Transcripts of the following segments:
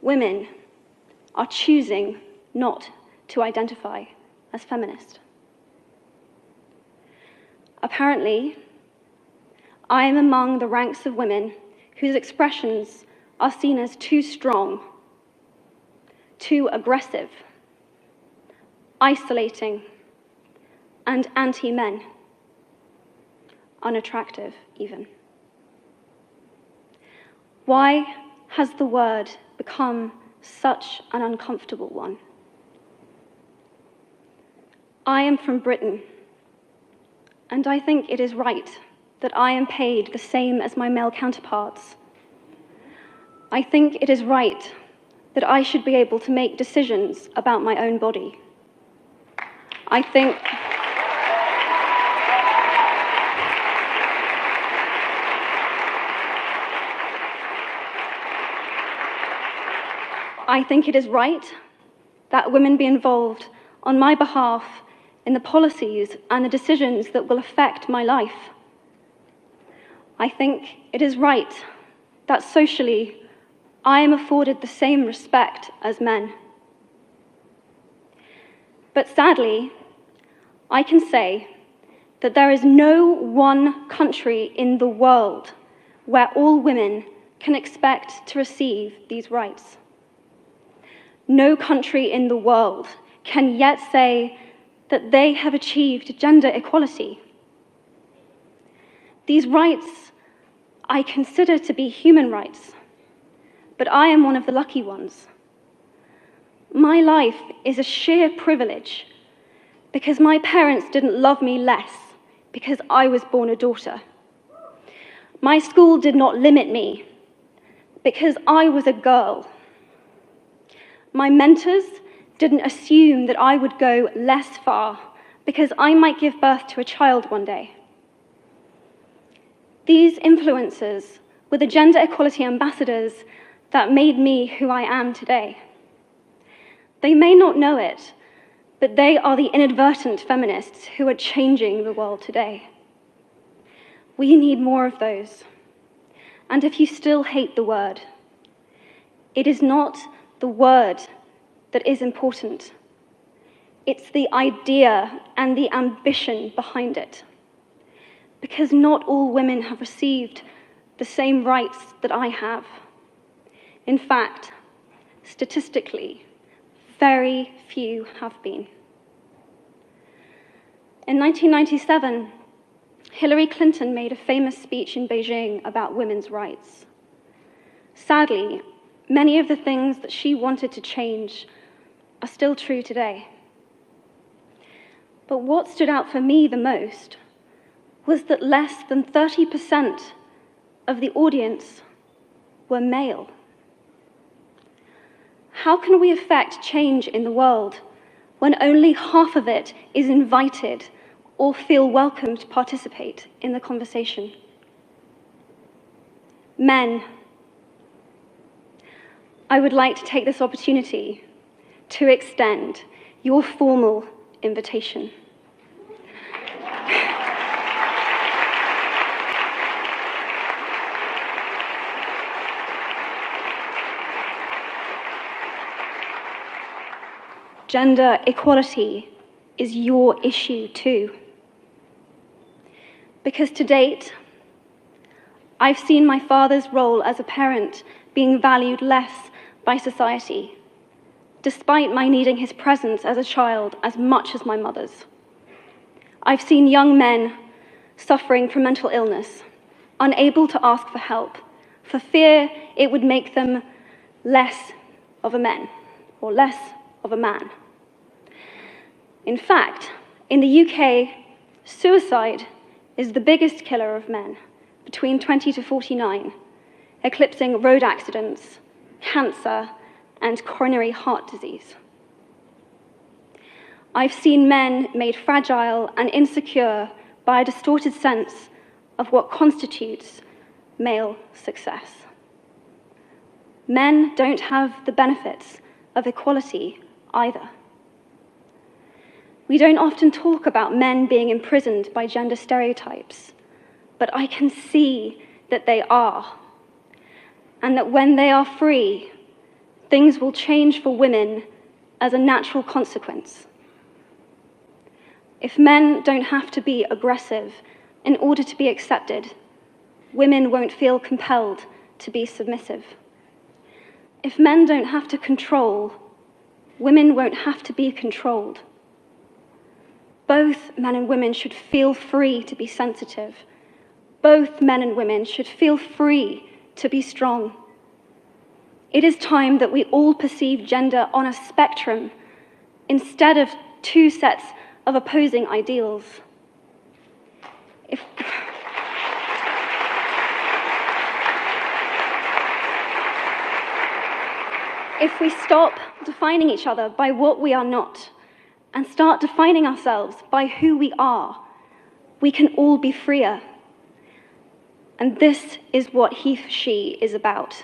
women are choosing not to identify as feminist. Apparently, I am among the ranks of women whose expressions are seen as too strong, too aggressive, isolating, and anti-men, unattractive even. Why has the word become such an uncomfortable one? I am from Britain, and I think it is right that I am paid the same as my male counterparts. I think it is right that I should be able to make decisions about my own body. I think it is right that women be involved on my behalf in the policies and the decisions that will affect my life. I think it is right that socially I am afforded the same respect as men. But sadly, I can say that there is no one country in the world where all women can expect to receive these rights. No country in the world can yet say that they have achieved gender equality. These rights I consider to be human rights, but I am one of the lucky ones. My life is a sheer privilege because my parents didn't love me less because I was born a daughter. My school did not limit me because I was a girl. My mentors didn't assume that I would go less far because I might give birth to a child one day. These influences were the gender equality ambassadors that made me who I am today. They may not know it, but they are the inadvertent feminists who are changing the world today. We need more of those. And if you still hate the word, it is not the word that is important. It's the idea and the ambition behind it. Because not all women have received the same rights that I have. In fact, statistically, very few have been. In 1997, Hillary Clinton made a famous speech in Beijing about women's rights. Sadly, many of the things that she wanted to change are still true today. But what stood out for me the most was that less than 30% of the audience were male. How can we affect change in the world when only half of it is invited or feel welcome to participate in the conversation? Men, I would like to take this opportunity to extend your formal invitation. Gender equality is your issue too. Because to date, I've seen my father's role as a parent being valued less by society, despite my needing his presence as a child as much as my mother's. I've seen young men suffering from mental illness, unable to ask for help, for fear it would make them less of a man, or less of a man. In fact, in the UK, suicide is the biggest killer of men between 20 to 49, eclipsing road accidents, cancer, and coronary heart disease. I've seen men made fragile and insecure by a distorted sense of what constitutes male success. Men don't have the benefits of equality either. We don't often talk about men being imprisoned by gender stereotypes, but I can see that they are, and that when they are free, things will change for women as a natural consequence. If men don't have to be aggressive in order to be accepted, women won't feel compelled to be submissive. If men don't have to control, women won't have to be controlled. Both men and women should feel free to be sensitive. Both men and women should feel free to be strong. It is time that we all perceive gender on a spectrum instead of two sets of opposing ideals. If we stop defining each other by what we are not and start defining ourselves by who we are, we can all be freer. And this is what He for She is about.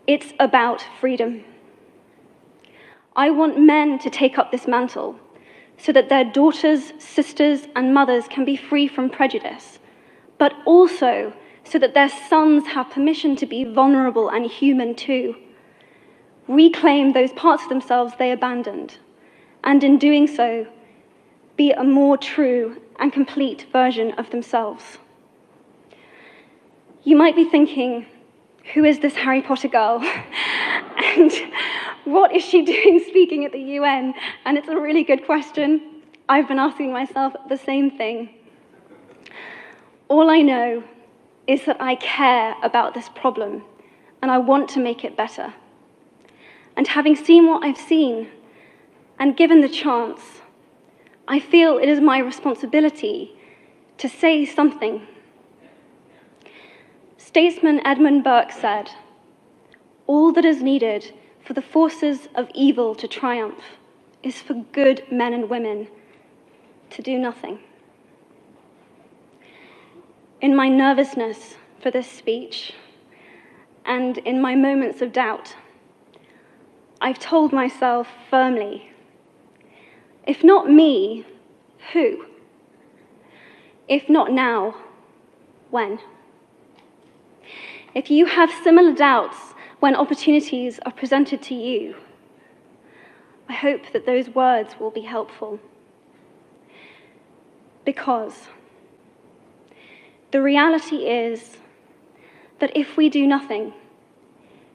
It's about freedom. I want men to take up this mantle so that their daughters, sisters, and mothers can be free from prejudice, but also so that their sons have permission to be vulnerable and human too. Reclaim those parts of themselves they abandoned, and in doing so, be a more true and complete version of themselves. You might be thinking, who is this Harry Potter girl? And what is she doing speaking at the UN? And it's a really good question. I've been asking myself the same thing. All I know is that I care about this problem, and I want to make it better. And having seen what I've seen, and given the chance, I feel it is my responsibility to say something. Statesman Edmund Burke said, "All that is needed for the forces of evil to triumph is for good men and women to do nothing." In my nervousness for this speech, and in my moments of doubt, I've told myself firmly, if not me, who? If not now, when? If you have similar doubts when opportunities are presented to you, I hope that those words will be helpful. Because the reality is that if we do nothing,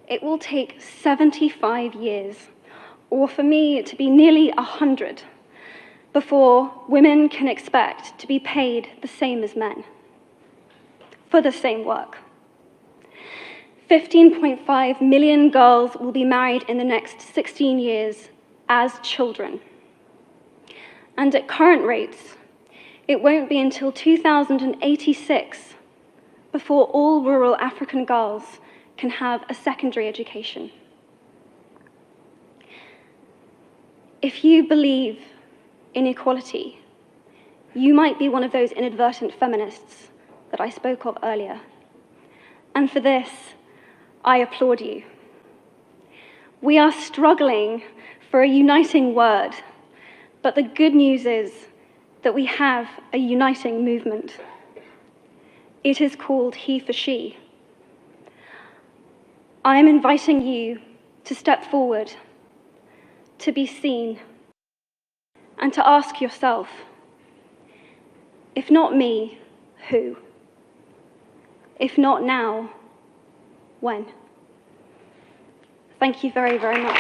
it will take 75 years, or for me to be nearly 100, before women can expect to be paid the same as men for the same work. 15.5 million girls will be married in the next 16 years as children. And at current rates, it won't be until 2086 before all rural African girls can have a secondary education. If you believe in equality, you might be one of those inadvertent feminists that I spoke of earlier. And for this, I applaud you. We are struggling for a uniting word, but the good news is that we have a uniting movement. It is called He for She. I am inviting you to step forward, to be seen, and to ask yourself, if not me, who? If not now, when? Thank you very, very much.